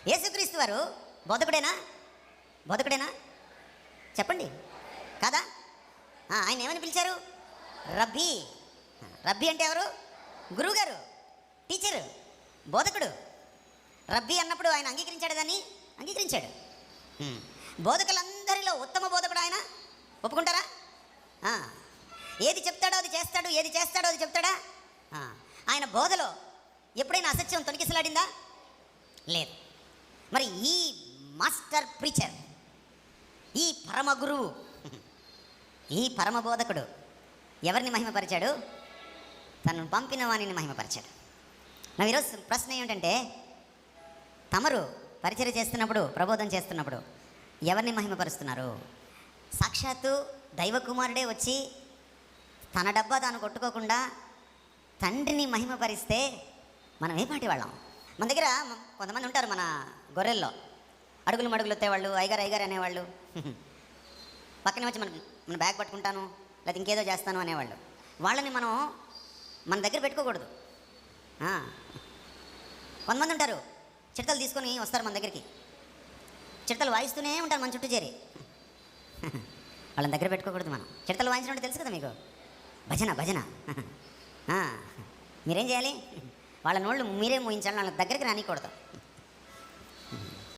యేసుక్రీస్తు వారు బోధకుడేనా? బోధకుడేనా చెప్పండి, కాదా? ఆయన ఏమని పిలిచారు? రబ్బీ. రబ్బీ అంటే ఎవరు? గురువుగారు, టీచరు, బోధకుడు. రబ్బీ అన్నప్పుడు ఆయన అంగీకరించాడు, దాన్ని అంగీకరించాడు. బోధకులందరిలో ఉత్తమ బోధకుడు ఆయన, ఒప్పుకుంటారా? ఏది చెప్తాడో అది చేస్తాడు, ఏది చేస్తాడో అది చెప్తాడా? ఆయన బోధలో ఎప్పుడైనా అసత్యం తొలగిసలాడిందా? లేదు. మరి ఈ మాస్టర్ ప్రీచర్, ఈ పరమ గురువు, ఈ పరమ బోధకుడు ఎవరిని మహిమపరిచాడు? తనను పంపిన వాణిని మహిమపరిచాడు. నా ఈరోజు ప్రశ్న ఏమిటంటే, తమరు పరిచర్య చేస్తున్నప్పుడు, ప్రబోధం చేస్తున్నప్పుడు ఎవరిని మహిమపరుస్తున్నారు? సాక్షాత్తు దైవకుమారుడే వచ్చి తన డబ్బా తాను కొట్టుకోకుండా తండ్రిని మహిమపరిస్తే మనం ఏ పాటి వాళ్ళం? మన దగ్గర కొంతమంది ఉంటారు, మన గొర్రెల్లో అడుగులు మడుగులు ఎత్తేవాళ్ళు, ఐగారు ఐగారు అనేవాళ్ళు, పక్కనే వచ్చి మన బ్యాగ్ పట్టుకుంటాను లేకపోతే ఇంకేదో చేస్తాను అనేవాళ్ళు. వాళ్ళని మనం మన దగ్గర పెట్టుకోకూడదు. కొంతమంది ఉంటారు, చిడతలు తీసుకొని వస్తారు మన దగ్గరికి, చిడతలు వాయిస్తూనే ఉంటారు మన చుట్టూ చేరి. వాళ్ళని దగ్గర పెట్టుకోకూడదు మనం. చిడతలు వాయించినట్టు తెలుసు కదా మీకు, భజన భజన. మీరేం చేయాలి? వాళ్ళ నోళ్ళు మీరే మూయించాలి, వాళ్ళ దగ్గరికి రానికూడదు.